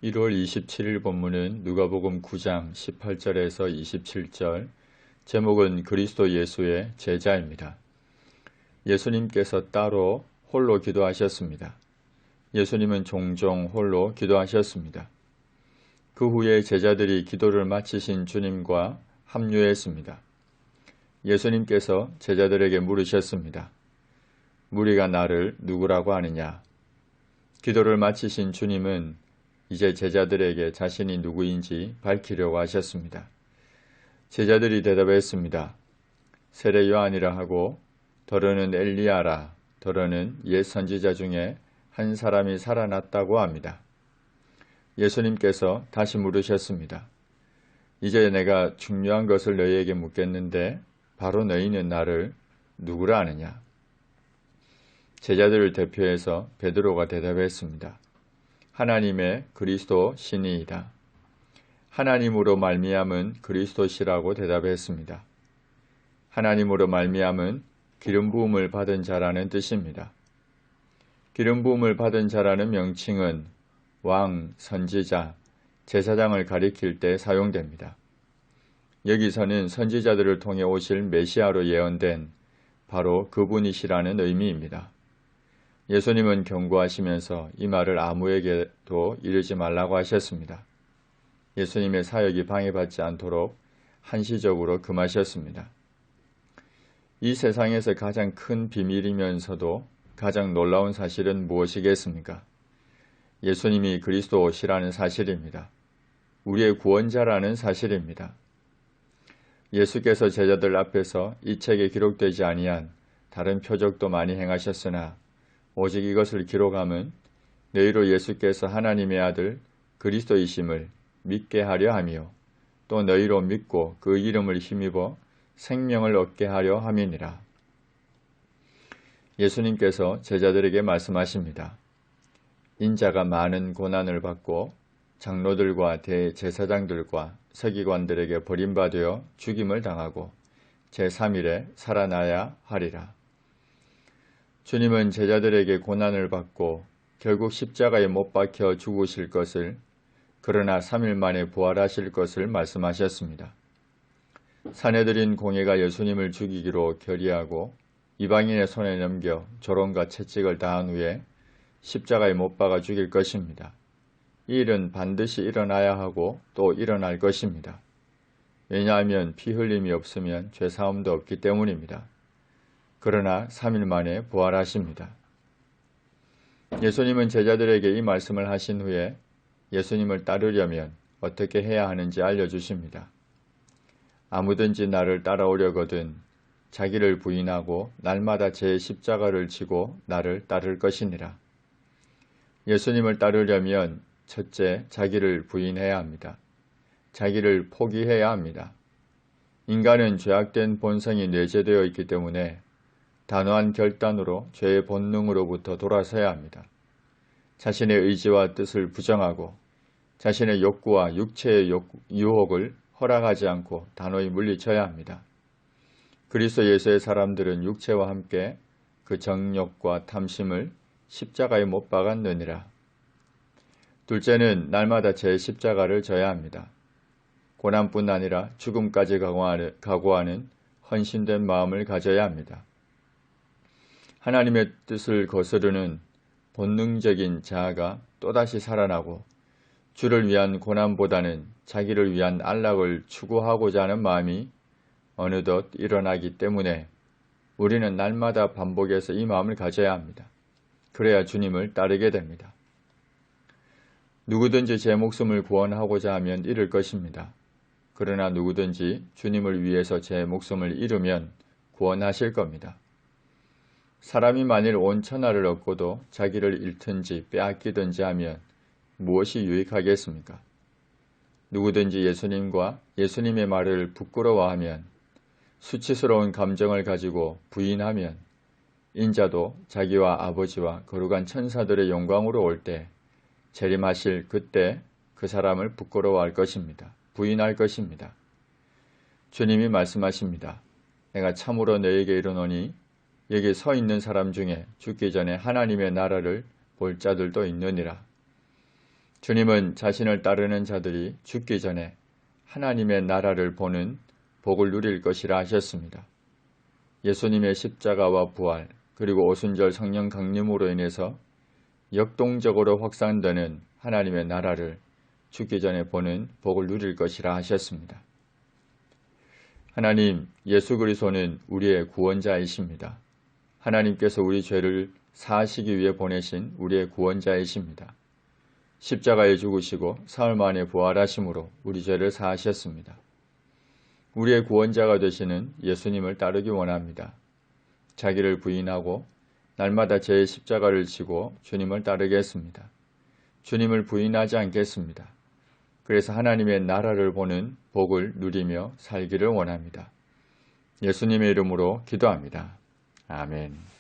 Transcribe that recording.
1월 27일 본문은 누가복음 9장 18절에서 27절, 제목은 그리스도 예수의 제자입니다. 예수님께서 따로 홀로 기도하셨습니다. 예수님은 종종 홀로 기도하셨습니다. 그 후에 제자들이 기도를 마치신 주님과 합류했습니다. 예수님께서 제자들에게 물으셨습니다. 무리가 나를 누구라고 하느냐? 기도를 마치신 주님은 이제 제자들에게 자신이 누구인지 밝히려고 하셨습니다. 제자들이 대답했습니다. 세례 요한이라 하고 더러는 엘리야라, 더러는 옛 선지자 중에 한 사람이 살아났다고 합니다. 예수님께서 다시 물으셨습니다. 이제 내가 중요한 것을 너희에게 묻겠는데 바로 너희는 나를 누구라 하느냐? 제자들을 대표해서 베드로가 대답했습니다. 하나님의 그리스도 신이이다. 하나님으로 말미암은 그리스도시라고 대답했습니다. 하나님으로 말미암은 기름 부음을 받은 자라는 뜻입니다. 기름 부음을 받은 자라는 명칭은 왕, 선지자, 제사장을 가리킬 때 사용됩니다. 여기서는 선지자들을 통해 오실 메시아로 예언된 바로 그분이시라는 의미입니다. 예수님은 경고하시면서 이 말을 아무에게도 이르지 말라고 하셨습니다. 예수님의 사역이 방해받지 않도록 한시적으로 금하셨습니다. 이 세상에서 가장 큰 비밀이면서도 가장 놀라운 사실은 무엇이겠습니까? 예수님이 그리스도시라는 사실입니다. 우리의 구원자라는 사실입니다. 예수께서 제자들 앞에서 이 책에 기록되지 아니한 다른 표적도 많이 행하셨으나 오직 이것을 기록함은 너희로 예수께서 하나님의 아들 그리스도이심을 믿게 하려 하며 또 너희로 믿고 그 이름을 힘입어 생명을 얻게 하려 함이니라. 예수님께서 제자들에게 말씀하십니다. 인자가 많은 고난을 받고 장로들과 대제사장들과 서기관들에게 버림받아 죽임을 당하고 제3일에 살아나야 하리라. 주님은 제자들에게 고난을 받고 결국 십자가에 못 박혀 죽으실 것을, 그러나 3일 만에 부활하실 것을 말씀하셨습니다. 사내들인 공회가 예수님을 죽이기로 결의하고 이방인의 손에 넘겨 조롱과 채찍을 당한 후에 십자가에 못 박아 죽일 것입니다. 이 일은 반드시 일어나야 하고 또 일어날 것입니다. 왜냐하면 피 흘림이 없으면 죄사함도 없기 때문입니다. 그러나 3일 만에 부활하십니다. 예수님은 제자들에게 이 말씀을 하신 후에 예수님을 따르려면 어떻게 해야 하는지 알려주십니다. 아무든지 나를 따라오려거든 자기를 부인하고 날마다 제 십자가를 지고 나를 따를 것이니라. 예수님을 따르려면 첫째, 자기를 부인해야 합니다. 자기를 포기해야 합니다. 인간은 죄악된 본성이 내재되어 있기 때문에 단호한 결단으로 죄의 본능으로부터 돌아서야 합니다. 자신의 의지와 뜻을 부정하고 자신의 욕구와 육체의 유혹을 허락하지 않고 단호히 물리쳐야 합니다. 그리스도 예수의 사람들은 육체와 함께 그 정욕과 탐심을 십자가에 못 박았느니라. 둘째는 날마다 제 십자가를 져야 합니다. 고난뿐 아니라 죽음까지 각오하는 헌신된 마음을 가져야 합니다. 하나님의 뜻을 거스르는 본능적인 자아가 또다시 살아나고 주를 위한 고난보다는 자기를 위한 안락을 추구하고자 하는 마음이 어느덧 일어나기 때문에 우리는 날마다 반복해서 이 마음을 가져야 합니다. 그래야 주님을 따르게 됩니다. 누구든지 제 목숨을 구원하고자 하면 잃을 것입니다. 그러나 누구든지 주님을 위해서 제 목숨을 잃으면 구원하실 겁니다. 사람이 만일 온 천하를 얻고도 자기를 잃든지 빼앗기든지 하면 무엇이 유익하겠습니까? 누구든지 예수님과 예수님의 말을 부끄러워하면, 수치스러운 감정을 가지고 부인하면 인자도 자기와 아버지와 거룩한 천사들의 영광으로 올 때 재림하실 그때 그 사람을 부끄러워할 것입니다. 부인할 것입니다. 주님이 말씀하십니다. 내가 참으로 너에게 이르노니 여기 서 있는 사람 중에 죽기 전에 하나님의 나라를 볼 자들도 있느니라. 주님은 자신을 따르는 자들이 죽기 전에 하나님의 나라를 보는 복을 누릴 것이라 하셨습니다. 예수님의 십자가와 부활 그리고 오순절 성령 강림으로 인해서 역동적으로 확산되는 하나님의 나라를 죽기 전에 보는 복을 누릴 것이라 하셨습니다. 하나님, 예수 그리스도는 우리의 구원자이십니다. 하나님께서 우리 죄를 사하시기 위해 보내신 우리의 구원자이십니다. 십자가에 죽으시고 사흘 만에 부활하심으로 우리 죄를 사하셨습니다. 우리의 구원자가 되시는 예수님을 따르기 원합니다. 자기를 부인하고 날마다 제 십자가를 지고 주님을 따르겠습니다. 주님을 부인하지 않겠습니다. 그래서 하나님의 나라를 보는 복을 누리며 살기를 원합니다. 예수님의 이름으로 기도합니다. 아멘.